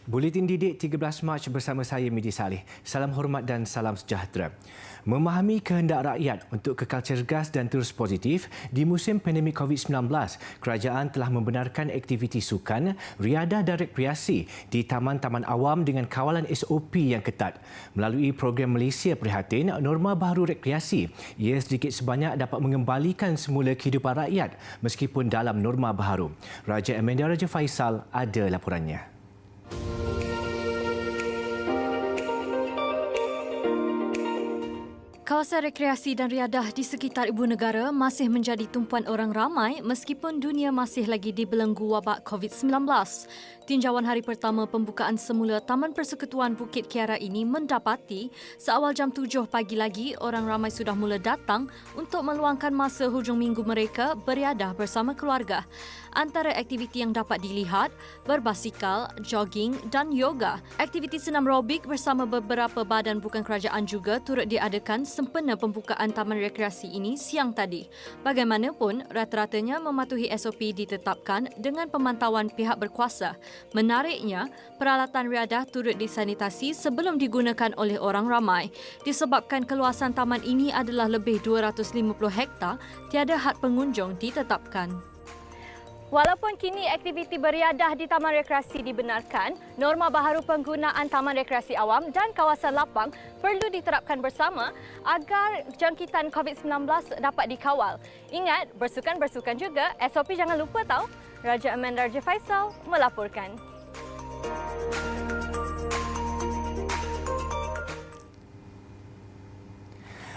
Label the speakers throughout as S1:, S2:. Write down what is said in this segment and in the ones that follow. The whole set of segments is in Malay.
S1: Buletin Didik 13 Mac bersama saya Midi Saleh. Salam hormat dan salam sejahtera. Memahami kehendak rakyat untuk kekal cergas dan terus positif di musim pandemik COVID-19, kerajaan telah membenarkan aktiviti sukan, riadah dan rekreasi di taman-taman awam dengan kawalan SOP yang ketat. Melalui program Malaysia Prihatin, norma baharu rekreasi, ia sedikit sebanyak dapat mengembalikan semula kehidupan rakyat meskipun dalam norma baharu. Raja Amanda Raja Faisal ada laporannya.
S2: Kawasan rekreasi dan riadah di sekitar ibu negara masih menjadi tumpuan orang ramai meskipun dunia masih lagi dibelenggu wabak COVID-19. Tinjauan hari pertama pembukaan semula Taman Persekutuan Bukit Kiara ini mendapati seawal jam 7 pagi lagi orang ramai sudah mula datang untuk meluangkan masa hujung minggu mereka beriadah bersama keluarga. Antara aktiviti yang dapat dilihat, berbasikal, jogging dan yoga. Aktiviti senam aerobik bersama beberapa badan bukan kerajaan juga turut diadakan sempena pembukaan taman rekreasi ini siang tadi. Bagaimanapun, rata-ratanya mematuhi SOP ditetapkan dengan pemantauan pihak berkuasa. Menariknya, peralatan riadah turut disanitasi sebelum digunakan oleh orang ramai. Disebabkan keluasan taman ini adalah lebih 250 hektar, tiada had pengunjung ditetapkan. Walaupun kini aktiviti beriadah di taman rekreasi dibenarkan, norma baharu penggunaan taman rekreasi awam dan kawasan lapang perlu diterapkan bersama agar jangkitan COVID-19 dapat dikawal. Ingat, bersukan-bersukan juga, SOP jangan lupa tahu. Raja Amanda Raja Faisal melaporkan.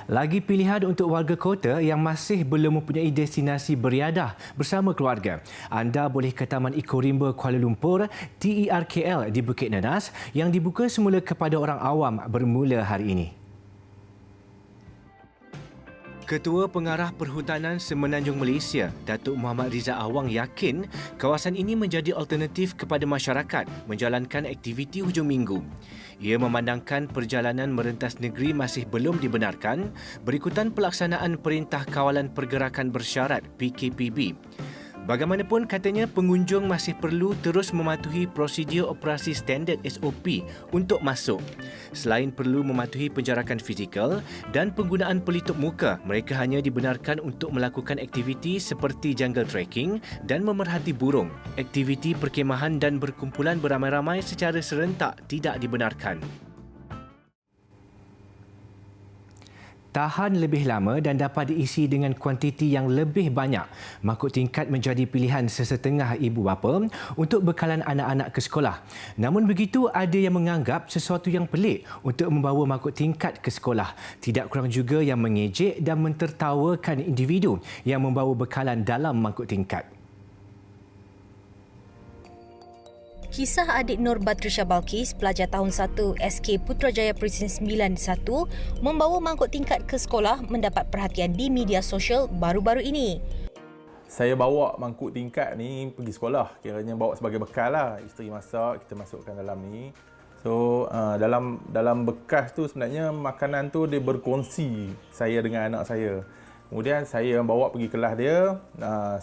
S1: Lagi pilihan untuk warga kota yang masih belum mempunyai destinasi beriadah bersama keluarga. Anda boleh ke Taman Eco Rimba Kuala Lumpur TERKL di Bukit Nenas yang dibuka semula kepada orang awam bermula hari ini. Ketua Pengarah Perhutanan Semenanjung Malaysia, Datuk Muhammad Rizal Awang yakin kawasan ini menjadi alternatif kepada masyarakat menjalankan aktiviti hujung minggu. Ia memandangkan perjalanan merentas negeri masih belum dibenarkan berikutan pelaksanaan Perintah Kawalan Pergerakan Bersyarat PKPB. Bagaimanapun, katanya pengunjung masih perlu terus mematuhi prosedur operasi standard SOP untuk masuk. Selain perlu mematuhi penjarakan fizikal dan penggunaan pelitup muka, mereka hanya dibenarkan untuk melakukan aktiviti seperti jungle trekking dan memerhati burung. Aktiviti perkemahan dan berkumpulan beramai-ramai secara serentak tidak dibenarkan. Tahan lebih lama dan dapat diisi dengan kuantiti yang lebih banyak. Mangkuk tingkat menjadi pilihan sesetengah ibu bapa untuk bekalan anak-anak ke sekolah. Namun begitu, ada yang menganggap sesuatu yang pelik untuk membawa mangkuk tingkat ke sekolah. Tidak kurang juga yang mengejek dan mentertawakan individu yang membawa bekalan dalam mangkuk tingkat.
S3: Kisah adik Nur Batrisha Balkis, pelajar tahun 1 SK Putrajaya Presin 91, membawa mangkuk tingkat ke sekolah mendapat perhatian di media sosial baru-baru ini.
S4: Saya bawa mangkuk tingkat ni pergi sekolah, kiranya bawa sebagai bekal lah. Isteri masak, kita masukkan dalam ni. So, dalam bekas tu sebenarnya makanan tu dia berkongsi saya dengan anak saya. Kemudian saya yang bawa pergi kelas dia,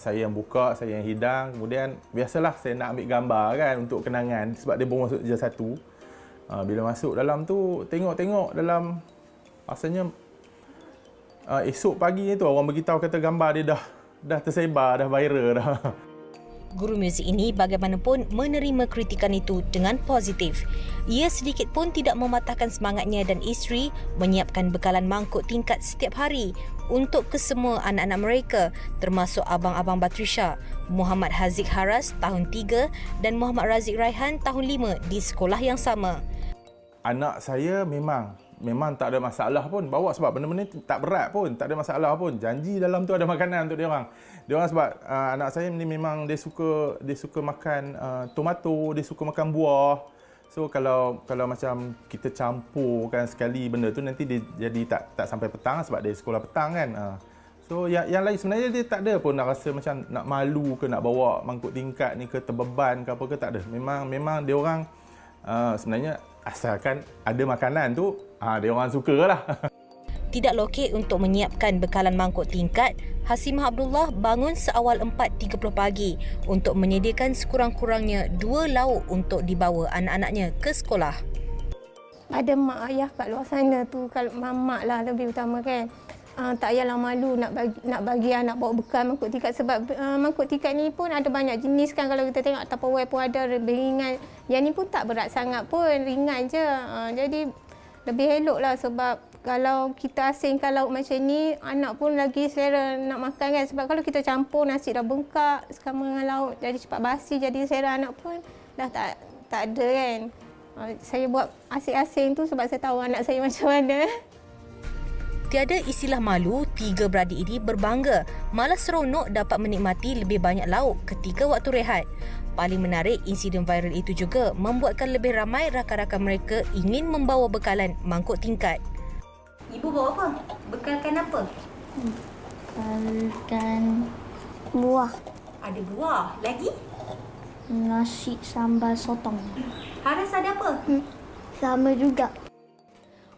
S4: saya yang buka, saya yang hidang. Kemudian biasalah saya nak ambil gambar kan untuk kenangan sebab dia baru masuk je 1. Bila masuk dalam tu, tengok dalam rasanya esok pagi ni tu orang beritahu kata gambar dia dah tersebar, dah viral dah.
S3: Guru muzik ini bagaimanapun menerima kritikan itu dengan positif. Ia sedikit pun tidak mematahkan semangatnya dan isteri menyiapkan bekalan mangkuk tingkat setiap hari untuk kesemua anak-anak mereka, termasuk abang-abang Batrisha, Muhammad Haziq Haras tahun 3 dan Muhammad Raziq Raihan tahun 5 di sekolah yang sama.
S4: Anak saya memang tak ada masalah pun bawa sebab benda-benda tak berat pun, tak ada masalah pun. Janji dalam tu ada makanan untuk dia orang. Dia orang sebab anak saya ni memang dia suka makan tomato, dia suka makan buah. So kalau macam kita campurkan sekali benda tu nanti dia jadi tak sampai petang sebab dia sekolah petang kan. So yang lain sebenarnya dia tak ada pun nak rasa macam nak malu ke nak bawa mangkuk tingkat ni ke terbeban ke apa ke, tak ada. Memang dia orang sebenarnya asalkan ada makanan tu dia orang sukalah.
S3: Tidak lokek untuk menyiapkan bekalan mangkuk tingkat, Hasimah Abdullah bangun seawal 4.30 pagi untuk menyediakan sekurang-kurangnya 2 lauk untuk dibawa anak-anaknya ke sekolah.
S5: Ada mak ayah kat luar sana tu, kalau mamak lah lebih utama kan. Tak payahlah malu nak bagi anak bawa bekal mangkuk tingkat, sebab mangkuk tingkat ni pun ada banyak jenis kan. Kalau kita tengok Tupperware pun ada lebih ringan. Yang ni pun tak berat sangat pun, ringan je. Jadi lebih elok lah, sebab kalau kita asingkan lauk macam ni, anak pun lagi selera nak makan kan. Sebab kalau kita campur nasi dah bengkak sama dengan lauk, jadi cepat basi, jadi selera anak pun dah tak ada kan. Saya buat asing-asing tu sebab saya tahu anak saya macam mana.
S3: Tiada istilah malu, 3 beradik ini berbangga malah seronok dapat menikmati lebih banyak lauk ketika waktu rehat. Paling menarik, insiden viral itu juga membuatkan lebih ramai rakan-rakan mereka ingin membawa bekalan mangkuk tingkat. Ibu bawa apa? Bekalkan apa?
S6: Bekalkan buah,
S3: Ada buah. Lagi?
S6: nasi sambal sotong.
S3: Haras ada apa?
S6: Sama juga.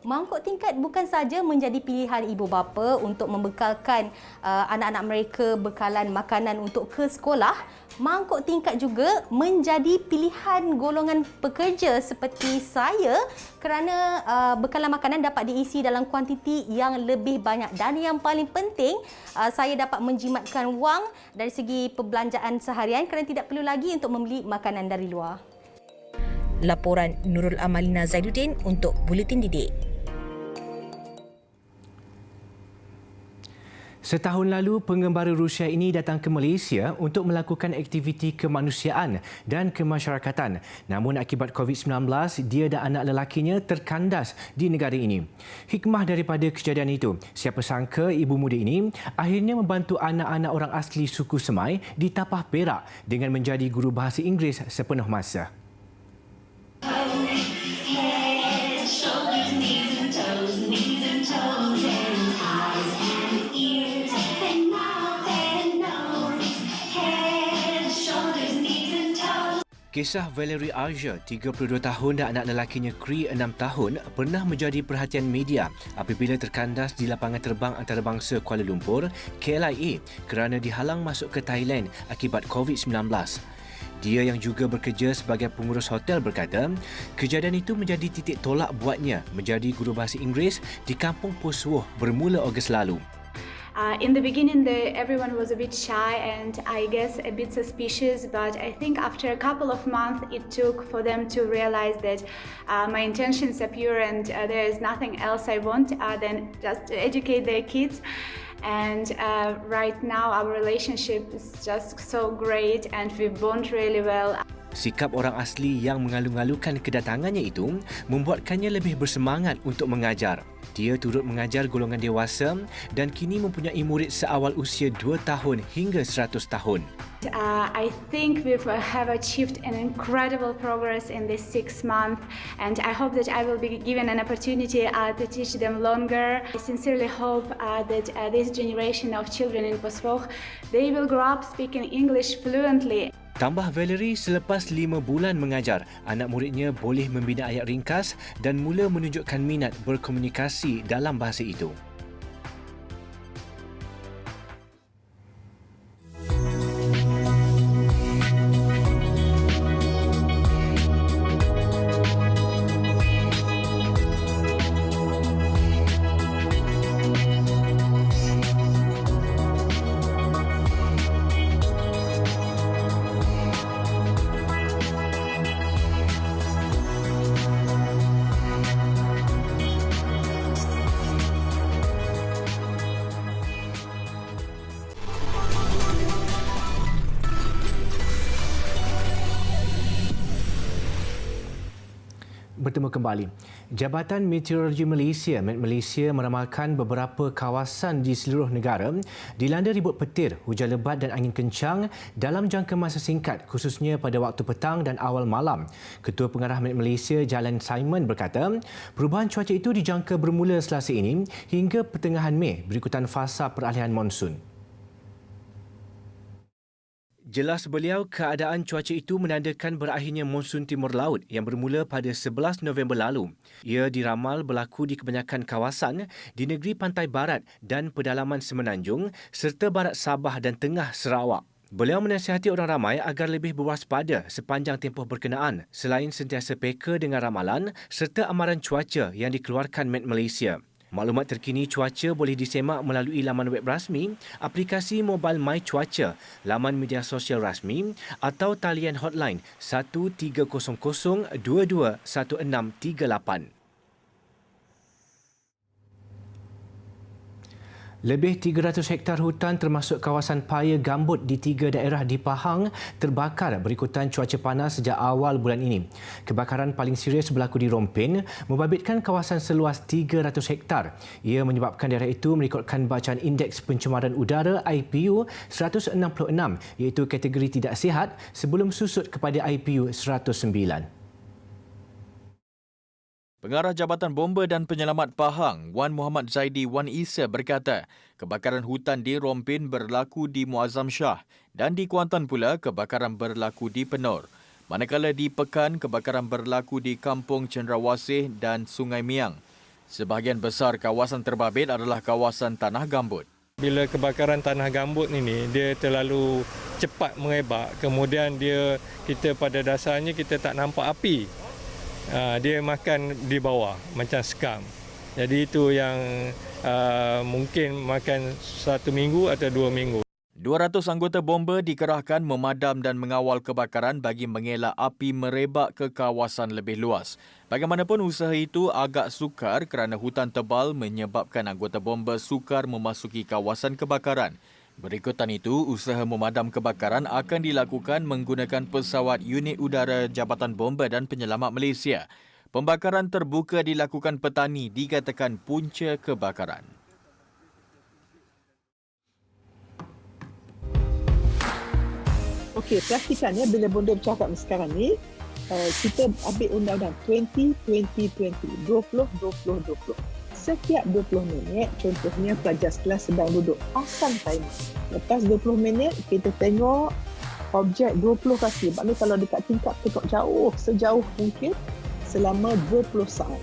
S3: Mangkuk tingkat bukan saja menjadi pilihan ibu bapa untuk membekalkan anak-anak mereka bekalan makanan untuk ke sekolah. Mangkuk tingkat juga menjadi pilihan golongan pekerja seperti saya kerana bekalan makanan dapat diisi dalam kuantiti yang lebih banyak. Dan yang paling penting, saya dapat menjimatkan wang dari segi perbelanjaan seharian kerana tidak perlu lagi untuk membeli makanan dari luar. Laporan Nurul Amalina Zaiduddin untuk Buletin Didik.
S1: Setahun lalu, pengembara Rusia ini datang ke Malaysia untuk melakukan aktiviti kemanusiaan dan kemasyarakatan. Namun akibat COVID-19, dia dan anak lelakinya terkandas di negara ini. Hikmah daripada kejadian itu, siapa sangka ibu muda ini akhirnya membantu anak-anak orang asli suku Semai di Tapah Perak dengan menjadi guru bahasa Inggeris sepenuh masa. Kisah Valerie Arja, 32 tahun dan anak lelakinya Cree, 6 tahun, pernah menjadi perhatian media apabila terkandas di lapangan terbang antarabangsa Kuala Lumpur, KLIA, kerana dihalang masuk ke Thailand akibat COVID-19. Dia yang juga bekerja sebagai pengurus hotel berkata, kejadian itu menjadi titik tolak buatnya menjadi guru bahasa Inggeris di Kampung Posuoh bermula Ogos lalu.
S7: In the beginning, everyone was a bit shy and I guess a bit suspicious, but I think after a couple of months it took for them to realize that my intentions are pure and there is nothing else I want than just to educate their kids. And right now our relationship is just so great and we bond really well.
S1: Sikap orang asli yang mengalu-alukan kedatangannya itu membuatkannya lebih bersemangat untuk mengajar. Dia turut mengajar golongan dewasa dan kini mempunyai murid seawal usia 2 tahun hingga 100 tahun.
S7: I think we have achieved an incredible progress in this 6 months and I hope that I will be given an opportunity to teach them longer. I sincerely hope that this generation of children in Posuoh, they will grow up speaking English fluently.
S1: Tambah Valerie, selepas 5 bulan mengajar, anak muridnya boleh membina ayat ringkas dan mula menunjukkan minat berkomunikasi dalam bahasa itu. Bertemu kembali. Jabatan Meteorologi Malaysia, Met Malaysia meramalkan beberapa kawasan di seluruh negara dilanda ribut petir, hujan lebat dan angin kencang dalam jangka masa singkat, khususnya pada waktu petang dan awal malam. Ketua Pengarah Met Malaysia, Jalan Simon berkata, perubahan cuaca itu dijangka bermula Selasa ini hingga pertengahan Mei berikutan fasa peralihan monsun. Jelas beliau, keadaan cuaca itu menandakan berakhirnya monsun timur laut yang bermula pada 11 November lalu. Ia diramal berlaku di kebanyakan kawasan di negeri pantai barat dan pedalaman Semenanjung serta barat Sabah dan tengah Sarawak. Beliau menasihati orang ramai agar lebih berwaspada sepanjang tempoh berkenaan selain sentiasa peka dengan ramalan serta amaran cuaca yang dikeluarkan Met Malaysia. Maklumat terkini cuaca boleh disemak melalui laman web rasmi, aplikasi mobile My Cuaca, laman media sosial rasmi atau talian hotline 1300 22 1638. Lebih 300 hektar hutan termasuk kawasan paya gambut di 3 daerah di Pahang terbakar berikutan cuaca panas sejak awal bulan ini. Kebakaran paling serius berlaku di Rompin, membabitkan kawasan seluas 300 hektar. Ia menyebabkan daerah itu merekodkan bacaan Indeks Pencemaran Udara IPU 166 iaitu kategori tidak sihat sebelum susut kepada IPU 109.
S8: Pengarah Jabatan Bomba dan Penyelamat Pahang, Wan Muhammad Zaidi Wan Isa berkata, kebakaran hutan di Rompin berlaku di Muazzam Shah dan di Kuantan pula kebakaran berlaku di Penor. Manakala di Pekan, kebakaran berlaku di Kampung Cendrawasih dan Sungai Miang. Sebahagian besar kawasan terbabit adalah kawasan tanah gambut.
S9: Bila kebakaran tanah gambut ini, dia terlalu cepat merebak. Kemudian kita pada dasarnya kita tak nampak api. Dia makan di bawah macam skam. Jadi itu yang mungkin makan 1 minggu atau 2 minggu.
S8: 200 anggota bomba dikerahkan memadam dan mengawal kebakaran bagi mengelak api merebak ke kawasan lebih luas. Bagaimanapun usaha itu agak sukar kerana hutan tebal menyebabkan anggota bomba sukar memasuki kawasan kebakaran. Berikutan itu, usaha memadam kebakaran akan dilakukan menggunakan pesawat unit udara Jabatan Bomba dan Penyelamat Malaysia. Pembakaran terbuka dilakukan petani dikatakan punca kebakaran.
S10: Okey, pastikannya bila bonda bercakap sekarang ni, kita ambil undang-undang 20-20-20, 20-20-20. Setiap 20 minit, contohnya pelajar kelas sedang duduk, pasang timer. Lepas 20 minit, kita tengok objek 20 kaki. Maknanya kalau dekat tingkap, tengok jauh, sejauh mungkin selama 20 saat.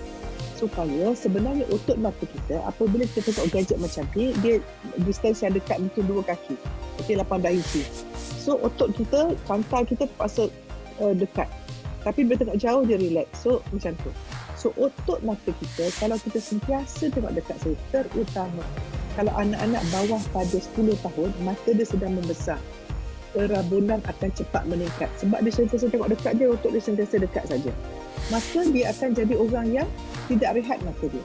S10: Supaya sebenarnya otot mata kita, apabila kita tengok gadget macam ni, dia distance yang dekat mungkin 2 kaki. Mungkin 18 inci. So otot kita, kantar kita terpaksa dekat. Tapi bila tengok jauh, dia relax. So macam tu. So otot mata kita, kalau kita sentiasa tengok dekat saya, terutama kalau anak-anak bawah pada 10 tahun, mata dia sedang membesar. Perabunan akan cepat meningkat. Sebab dia sentiasa tengok dekat dia, otot dia sentiasa dekat saja. Maka dia akan jadi orang yang tidak rehat mata dia.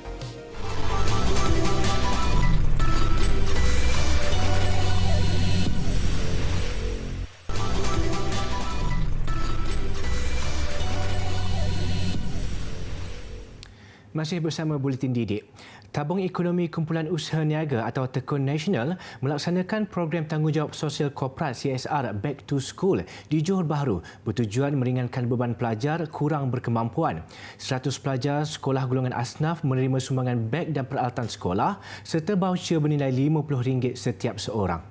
S1: Masih bersama Buletin Didik. Tabung Ekonomi Kumpulan Usaha Niaga atau Tekun Nasional melaksanakan program tanggungjawab sosial korporat CSR Back to School di Johor Bahru bertujuan meringankan beban pelajar kurang berkemampuan. 100 pelajar sekolah golongan asnaf menerima sumbangan beg dan peralatan sekolah serta baucer bernilai RM50 setiap seorang.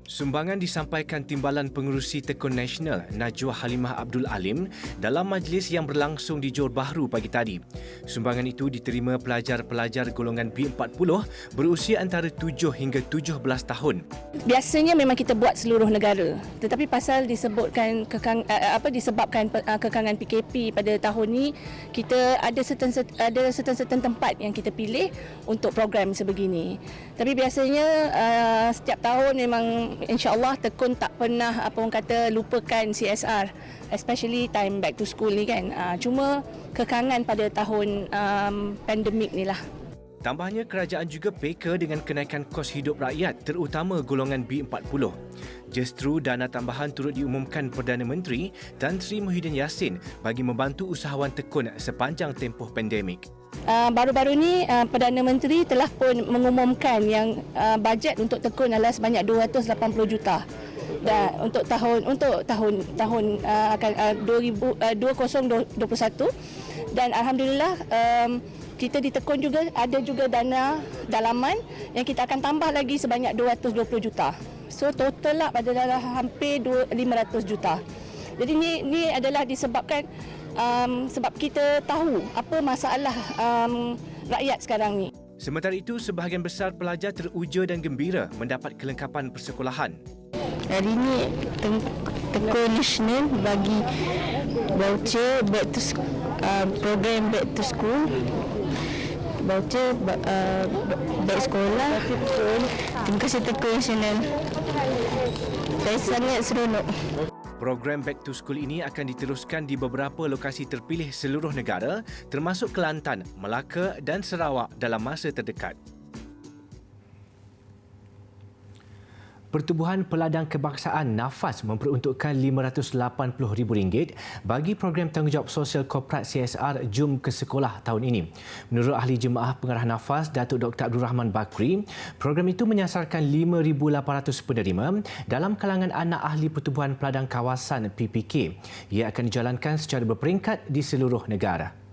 S1: Sumbangan disampaikan Timbalan Pengerusi Tekun Nasional Najwa Halimah Abdul Alim dalam majlis yang berlangsung di Johor Bahru pagi tadi. Sumbangan itu diterima pelajar-pelajar golongan B40 berusia antara 7 hingga 17 tahun.
S11: Biasanya memang kita buat seluruh negara, tetapi pasal disebabkan kekangan PKP pada tahun ini, kita ada certain tempat yang kita pilih untuk program sebegini. Tapi biasanya setiap tahun memang insya-Allah Tekun tak pernah lupakan CSR, especially time back to school ni kan. Cuma kekangan pada tahun pandemik ni lah.
S1: Tambahnya, kerajaan juga peka dengan kenaikan kos hidup rakyat terutama golongan B40. Justru dana tambahan turut diumumkan Perdana Menteri Tan Sri Muhyiddin Yassin bagi membantu usahawan tekun sepanjang tempoh pandemik.
S11: Baru-baru ini Perdana Menteri telah pun mengumumkan yang bajet untuk tekun adalah sebanyak 280 juta. Dan untuk tahun 2021 dan alhamdulillah kita ditekun juga, ada juga dana dalaman yang kita akan tambah lagi sebanyak 220 juta. So total lah adalah hampir 500 juta. Jadi ini adalah disebabkan sebab kita tahu apa masalah rakyat sekarang ni.
S1: Sementara itu, sebahagian besar pelajar teruja dan gembira mendapat kelengkapan persekolahan.
S6: Hari ini Tekun Nasional bagi voucher program back to school, voucher back sekolah. Terima kasih Tekun Nasional. Saya sangat seronok.
S1: Program Back to School ini akan diteruskan di beberapa lokasi terpilih seluruh negara, termasuk Kelantan, Melaka dan Sarawak dalam masa terdekat. Pertubuhan Peladang Kebangsaan Nafas memperuntukkan RM580,000 bagi program tanggungjawab sosial korporat CSR Jom ke Sekolah tahun ini. Menurut Ahli Jemaah Pengarah Nafas, Datuk Dr. Abdul Rahman Bakri, program itu menyasarkan 5,800 penerima dalam kalangan anak ahli Pertubuhan Peladang Kawasan PPK. Ia akan dijalankan secara berperingkat di seluruh negara.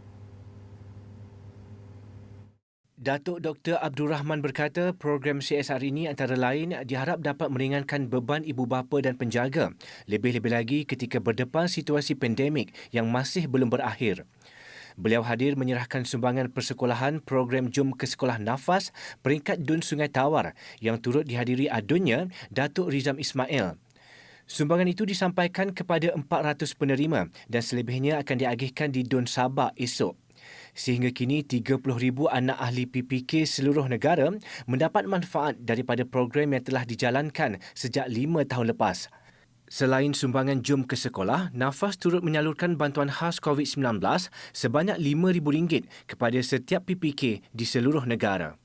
S1: Datuk Dr. Abdul Rahman berkata program CSR ini antara lain diharap dapat meringankan beban ibu bapa dan penjaga, lebih-lebih lagi ketika berdepan situasi pandemik yang masih belum berakhir. Beliau hadir menyerahkan sumbangan persekolahan program Jom ke Sekolah Nafas peringkat Dun Sungai Tawar yang turut dihadiri adunnya Datuk Rizam Ismail. Sumbangan itu disampaikan kepada 400 penerima dan selebihnya akan diagihkan di Dun Sabak esok. Sehingga kini 30,000 anak ahli PPK seluruh negara mendapat manfaat daripada program yang telah dijalankan sejak 5 tahun lepas. Selain sumbangan Jom ke Sekolah, Nafas turut menyalurkan bantuan khas COVID-19 sebanyak RM5,000 kepada setiap PPK di seluruh negara.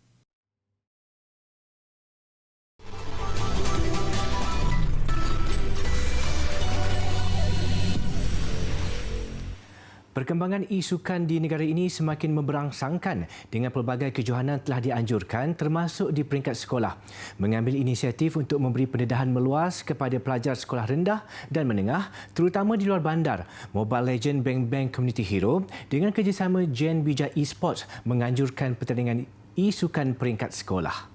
S1: Perkembangan e-sukan di negara ini semakin memberangsangkan dengan pelbagai kejohanan telah dianjurkan termasuk di peringkat sekolah. Mengambil inisiatif untuk memberi pendedahan meluas kepada pelajar sekolah rendah dan menengah terutama di luar bandar, Mobile Legend Bang Bang Community Hero dengan kerjasama Gen Bija Esports menganjurkan pertandingan e-sukan peringkat sekolah.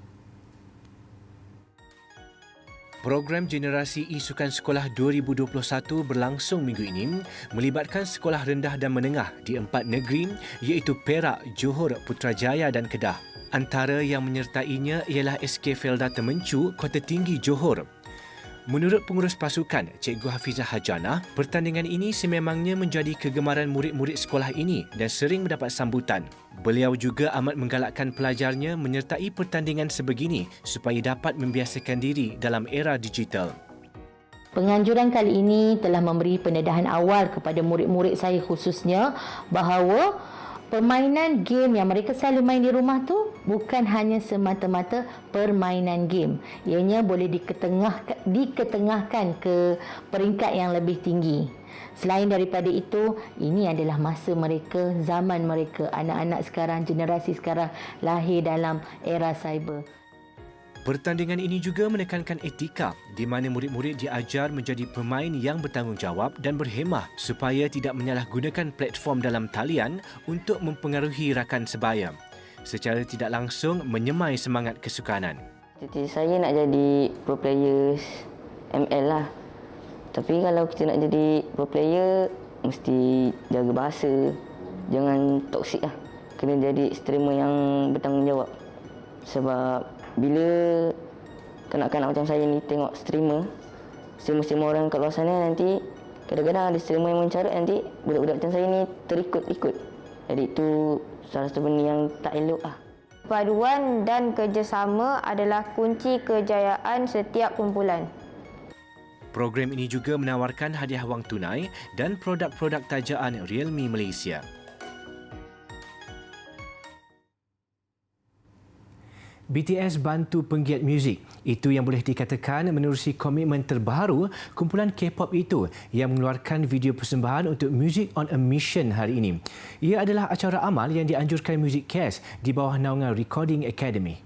S1: Program Generasi E-Sukan Sekolah 2021 berlangsung minggu ini melibatkan sekolah rendah dan menengah di 4 negeri iaitu Perak, Johor, Putrajaya dan Kedah. Antara yang menyertainya ialah SK Felda Temencu, Kota Tinggi, Johor. Menurut pengurus pasukan, Cikgu Hafizah Hajanah, pertandingan ini sememangnya menjadi kegemaran murid-murid sekolah ini dan sering mendapat sambutan. Beliau juga amat menggalakkan pelajarnya menyertai pertandingan sebegini supaya dapat membiasakan diri dalam era digital.
S3: Penganjuran kali ini telah memberi pendedahan awal kepada murid-murid saya khususnya bahawa permainan game yang mereka selalu main di rumah tu bukan hanya semata-mata permainan game. Ianya boleh diketengahkan ke peringkat yang lebih tinggi. Selain daripada itu, ini adalah masa mereka, zaman mereka, anak-anak sekarang, generasi sekarang lahir dalam era cyber.
S1: Pertandingan ini juga menekankan etika di mana murid-murid diajar menjadi pemain yang bertanggungjawab dan berhemah supaya tidak menyalahgunakan platform dalam talian untuk mempengaruhi rakan sebaya. Secara tidak langsung menyemai semangat kesukanan.
S12: Saya nak jadi pro player ML lah. Tapi kalau kita nak jadi pro player, mesti jaga bahasa. Jangan toksik lah. Kena jadi streamer yang bertanggungjawab. Sebab bila kanak-kanak macam saya ni tengok streamer orang kat luar sana, nanti kadang-kadang ada streamer yang mencarut, nanti budak-budak macam saya ni terikut-ikut. Jadi itu salah satu benda yang tak elok lah.
S13: Paduan dan kerjasama adalah kunci kejayaan setiap kumpulan.
S1: Program ini juga menawarkan hadiah wang tunai dan produk-produk tajaan Realme Malaysia. BTS bantu penggiat muzik. Itu yang boleh dikatakan menerusi komitmen terbaru kumpulan K-pop itu yang mengeluarkan video persembahan untuk Music on a Mission hari ini. Ia adalah acara amal yang dianjurkan Music Cares di bawah naungan Recording Academy.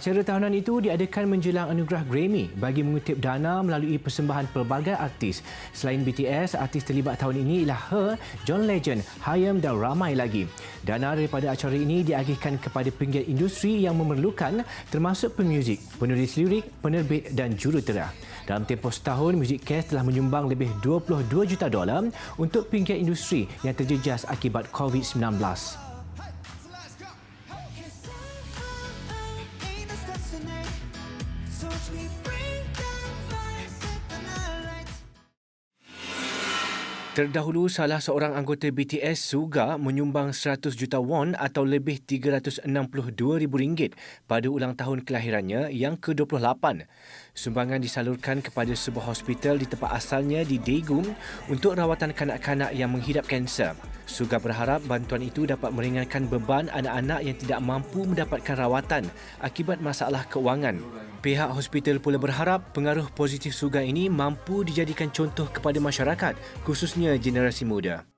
S1: Acara tahunan itu diadakan menjelang anugerah Grammy bagi mengutip dana melalui persembahan pelbagai artis. Selain BTS, artis terlibat tahun ini ialah Her, John Legend, Hayam dan ramai lagi. Dana daripada acara ini diagihkan kepada penggiat industri yang memerlukan termasuk pemuzik, penulis lirik, penerbit dan jurutera. Dalam tempoh setahun, Music Cares telah menyumbang lebih $22 juta untuk penggiat industri yang terjejas akibat COVID-19. Terdahulu, salah seorang anggota BTS, Suga, menyumbang 100 juta won atau lebih RM362,000 pada ulang tahun kelahirannya yang ke-28. Sumbangan disalurkan kepada sebuah hospital di tempat asalnya di Daegu untuk rawatan kanak-kanak yang menghidap kanser. Suga berharap bantuan itu dapat meringankan beban anak-anak yang tidak mampu mendapatkan rawatan akibat masalah keuangan. Pihak hospital pula berharap pengaruh positif Suga ini mampu dijadikan contoh kepada masyarakat, khususnya generasi muda.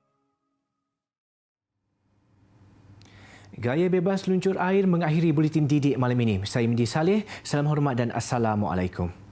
S1: Gaya bebas luncur air mengakhiri buletin Didik malam ini. Saya Midi Saleh, salam hormat dan Assalamualaikum.